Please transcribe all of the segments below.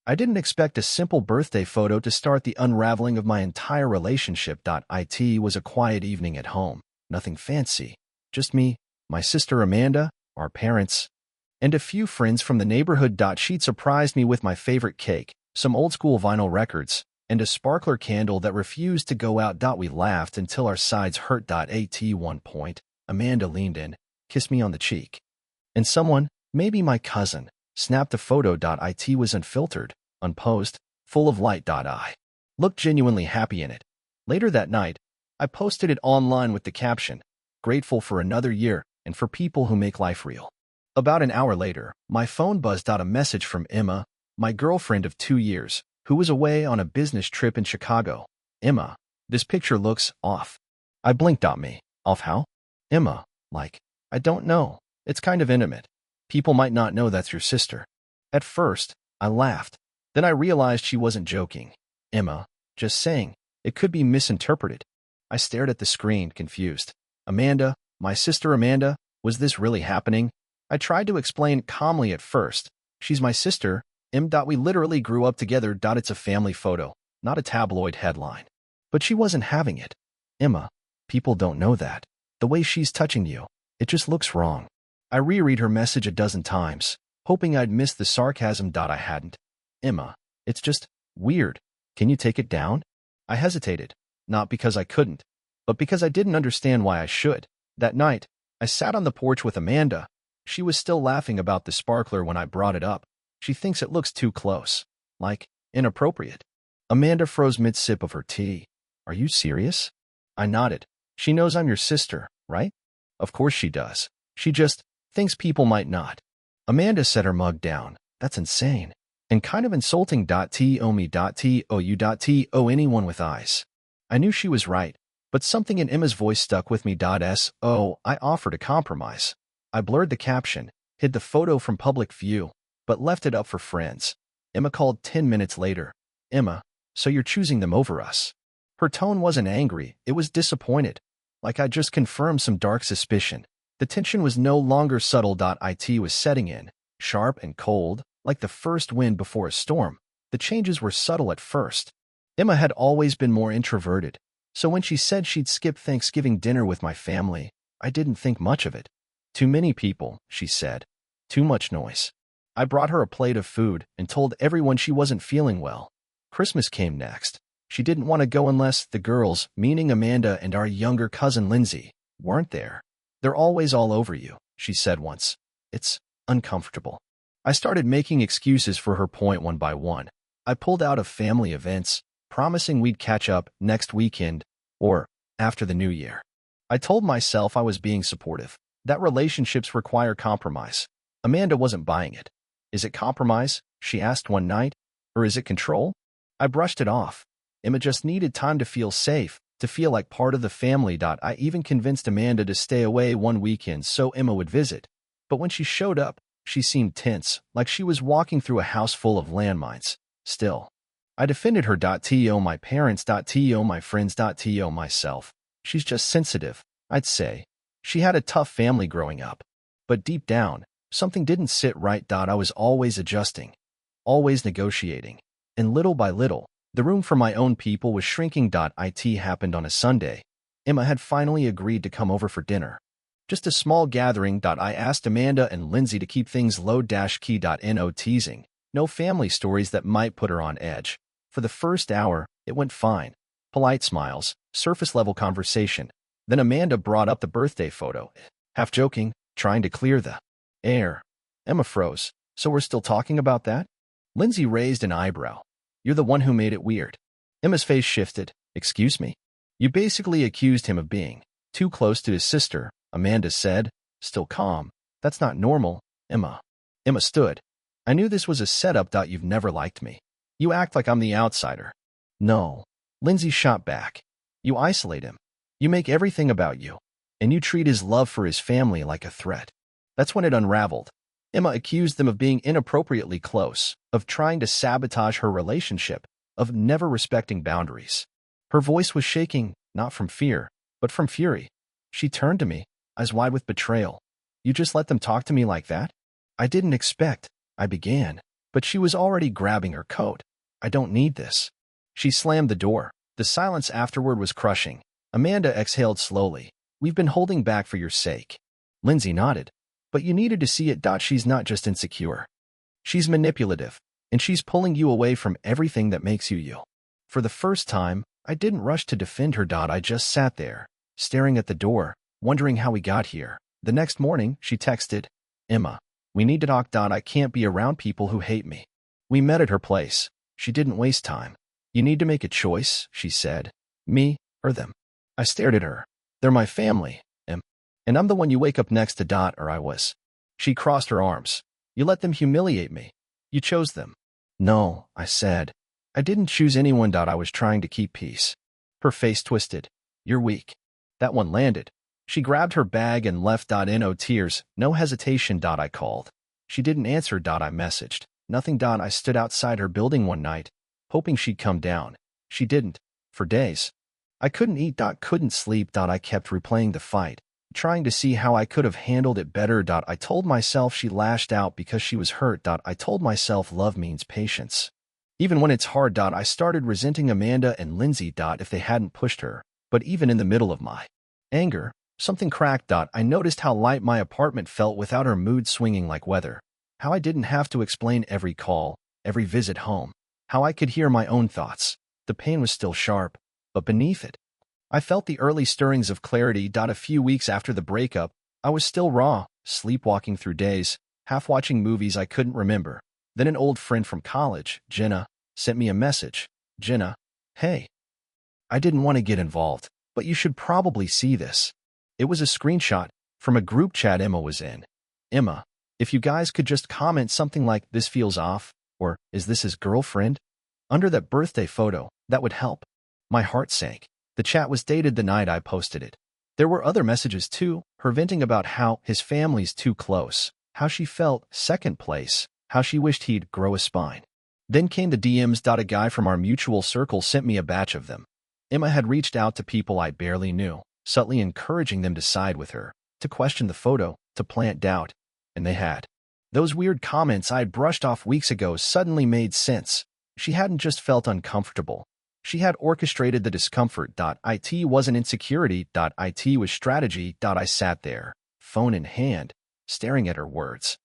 I didn't expect a simple birthday photo to start the unraveling of my entire relationship. It was a quiet evening at home. Nothing fancy. Just me, my sister Amanda, our parents, and a few friends from the neighborhood. She'd surprised me with my favorite cake, some old-school vinyl records, and a sparkler candle that refused to go out. We laughed until our sides hurt. At one point, Amanda leaned in, kissed me on the cheek. And someone, maybe my cousin, snapped a photo. It was unfiltered, unposed, full of light. I looked genuinely happy in it. Later that night, I posted it online with the caption, "Grateful for another year and for people who make life real." About an hour later, my phone buzzed. A message from Emma, my girlfriend of 2 years, who was away on a business trip in Chicago. "Emma, this picture looks off." I blinked. Me, off how? Emma, like, "I don't know. It's kind of intimate. People might not know that's your sister." At first, I laughed. Then I realized she wasn't joking. Emma, just saying, it could be misinterpreted. I stared at the screen, confused. Amanda, my sister Amanda, was this really happening? I tried to explain calmly at first. "She's my sister, Em. We literally grew up together. It's a family photo, not a tabloid headline." But she wasn't having it. "Emma, people don't know that. The way she's touching you, it just looks wrong." I reread her message a dozen times, hoping I'd missed the sarcasm. I hadn't. "Emma, it's just weird. Can you take it down?" I hesitated, not because I couldn't, but because I didn't understand why I should. That night, I sat on the porch with Amanda. She was still laughing about the sparkler when I brought it up. She thinks it looks too close, like inappropriate. Amanda froze mid-sip of her tea. "Are you serious?" I nodded. "She knows I'm your sister, right?" "Of course she does. She just thinks people might not." Amanda set her mug down. "That's insane. And kind of insulting. To me. To anyone with eyes." I knew she was right, but something in Emma's voice stuck with me. I offered a compromise. I blurred the caption, hid the photo from public view, but left it up for friends. Emma called 10 minutes later. "Emma, so you're choosing them over us?" Her tone wasn't angry, it was disappointed. Like I just confirmed some dark suspicion. The tension was no longer subtle. It was setting in, sharp and cold, like the first wind before a storm. The changes were subtle at first. Emma had always been more introverted, so when she said she'd skip Thanksgiving dinner with my family, I didn't think much of it. "Too many people," she said. "Too much noise." I brought her a plate of food and told everyone she wasn't feeling well. Christmas came next. She didn't want to go unless the girls, meaning Amanda and our younger cousin Lindsay, weren't there. "They're always all over you," she said once. "It's uncomfortable." I started making excuses for her point one by one. I pulled out of family events, promising we'd catch up next weekend or after the new year. I told myself I was being supportive, that relationships require compromise. Amanda wasn't buying it. "Is it compromise?" she asked one night. "Or is it control?" I brushed it off. Emma just needed time to feel safe, to feel like part of the family. I even convinced Amanda to stay away one weekend so Emma would visit. But when she showed up, she seemed tense, like she was walking through a house full of landmines. Still, I defended her. To my parents. To my friends. To myself. "She's just sensitive," I'd say. She had a tough family growing up. But deep down, something didn't sit right. I was always adjusting, always negotiating. And little by little, the room for my own people was shrinking. It happened on a Sunday. Emma had finally agreed to come over for dinner. Just a small gathering. I asked Amanda and Lindsay to keep things low-key. No teasing, no family stories that might put her on edge. For the first hour, it went fine. Polite smiles, surface-level conversation. Then Amanda brought up the birthday photo, half joking, trying to clear the air. Emma froze. "So we're still talking about that?" Lindsay raised an eyebrow. "You're the one who made it weird." Emma's face shifted. "Excuse me?" "You basically accused him of being too close to his sister," Amanda said, still calm. "That's not normal, Emma." Emma stood. "I knew this was a setup. You've never liked me. You act like I'm the outsider." "No." Lindsay shot back. "You isolate him. You make everything about you. And you treat his love for his family like a threat." That's when it unraveled. Emma accused them of being inappropriately close, of trying to sabotage her relationship, of never respecting boundaries. Her voice was shaking, not from fear, but from fury. She turned to me, eyes wide with betrayal. "You just let them talk to me like that?" "I didn't expect," I began, But she was already grabbing her coat. I don't need this. She slammed the door. The silence afterward was crushing. Amanda exhaled slowly. We've been holding back for your sake. Lindsay nodded. But you needed to see it. She's not just insecure. She's manipulative, and she's pulling you away from everything that makes you you. For the first time, I didn't rush to defend her. I just sat there, staring at the door, wondering how we got here. The next morning, she texted, Emma, we need to talk. I can't be around people who hate me. We met at her place. She didn't waste time. You need to make a choice, she said. Me or them. I stared at her. They're my family, Em. And I'm the one you wake up next to. Or I was. She crossed her arms. You let them humiliate me. You chose them. No, I said. I didn't choose anyone. I was trying to keep peace. Her face twisted. You're weak. That one landed. She grabbed her bag and left. No tears, no hesitation. I called. She didn't answer. I messaged. Nothing. I stood outside her building one night, hoping she'd come down. She didn't. For days. I couldn't eat. Couldn't sleep. I kept replaying the fight, trying to see how I could have handled it better. I told myself she lashed out because she was hurt. I told myself love means patience. Even when it's hard. I started resenting Amanda and Lindsay. If they hadn't pushed her. But even in the middle of my anger, something cracked. I noticed how light my apartment felt without her mood swinging like weather. How I didn't have to explain every call, every visit home. How I could hear my own thoughts. The pain was still sharp, but beneath it, I felt the early stirrings of clarity. A few weeks after the breakup, I was still raw, sleepwalking through days, half watching movies I couldn't remember. Then an old friend from college, Jenna, sent me a message. Jenna, hey. I didn't want to get involved, but you should probably see this. It was a screenshot from a group chat Emma was in. Emma, if you guys could just comment something like, this feels off, or is this his girlfriend? Under that birthday photo, that would help. My heart sank. The chat was dated the night I posted it. There were other messages too, her venting about how his family's too close, how she felt second place, how she wished he'd grow a spine. Then came the DMs. A guy from our mutual circle sent me a batch of them. Emma had reached out to people I barely knew, subtly encouraging them to side with her, to question the photo, to plant doubt. And they had. Those weird comments I'd brushed off weeks ago suddenly made sense. She hadn't just felt uncomfortable. She had orchestrated the discomfort. It wasn't insecurity. It was strategy. I sat there, phone in hand, staring at her words,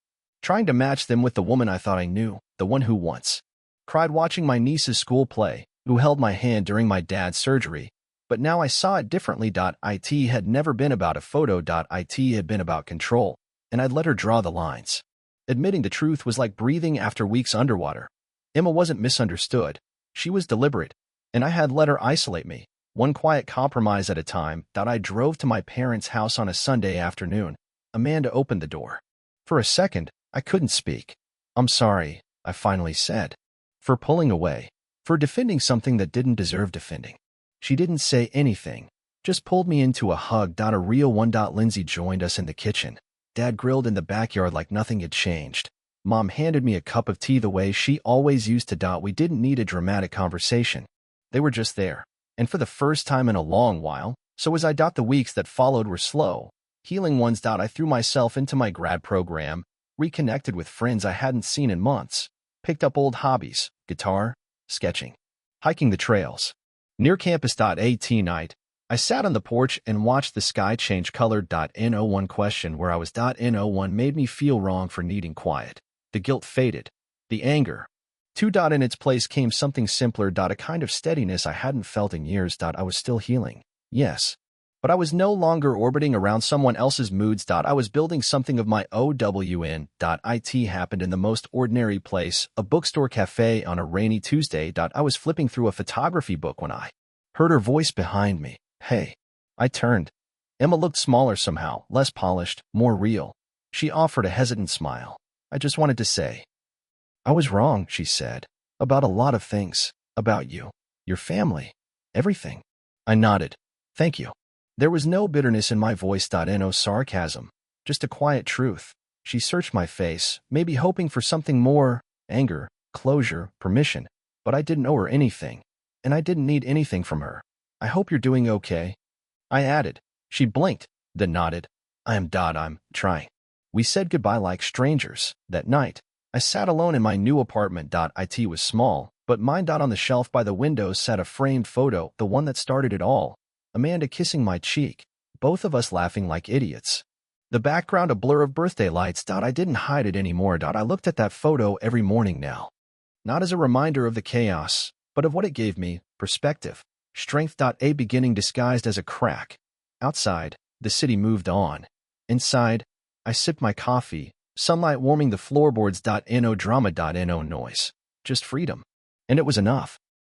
trying to match them with the woman I thought I knew, the one who once cried watching my niece's school play, who held my hand during my dad's surgery. But now I saw it differently. It had never been about a photo. It had been about control, and I'd let her draw the lines. Admitting the truth was like breathing after weeks underwater. Emma wasn't misunderstood. She was deliberate, and I had let her isolate me, one quiet compromise at a time. I drove to my parents' house on a Sunday afternoon. Amanda opened the door. For a second, I couldn't speak. I'm sorry, I finally said. For pulling away. For defending something that didn't deserve defending. She didn't say anything, just pulled me into a hug. A real one. Lindsay joined us in the kitchen. Dad grilled in the backyard like nothing had changed. Mom handed me a cup of tea the way she always used to. We didn't need a dramatic conversation. They were just there. And for the first time in a long while, so as I. The weeks that followed were slow, healing ones. I threw myself into my grad program, reconnected with friends I hadn't seen in months, picked up old hobbies, guitar, sketching, hiking the trails. Near campus. At night, I sat on the porch and watched the sky change color. No one question where I was. No one made me feel wrong for needing quiet. The guilt faded. The anger. In its place came something simpler. A kind of steadiness I hadn't felt in years. I was still healing. Yes. But I was no longer orbiting around someone else's moods. I was building something of my own. It happened in the most ordinary place, a bookstore cafe on a rainy Tuesday. I was flipping through a photography book when I heard her voice behind me. Hey. I turned. Emma looked smaller somehow, less polished, more real. She offered a hesitant smile. I just wanted to say, I was wrong, she said, about a lot of things, about you, your family, everything. I nodded. Thank you. There was no bitterness in my voice. No sarcasm, just a quiet truth. She searched my face, maybe hoping for something more, anger, closure, permission, but I didn't owe her anything, and I didn't need anything from her. I hope you're doing okay. I added. She blinked, then nodded. I'm trying. We said goodbye like strangers that night. I sat alone in my new apartment. It was small, but mine. On the shelf by the window sat a framed photo, the one that started it all. Amanda kissing my cheek, both of us laughing like idiots. The background a blur of birthday lights. I didn't hide it anymore. I looked at that photo every morning now. Not as a reminder of the chaos, but of what it gave me, perspective. Strength. A beginning disguised as a crack. Outside, the city moved on. Inside, I sipped my coffee, sunlight warming the floorboards. No drama. No noise. Just freedom. And it was enough.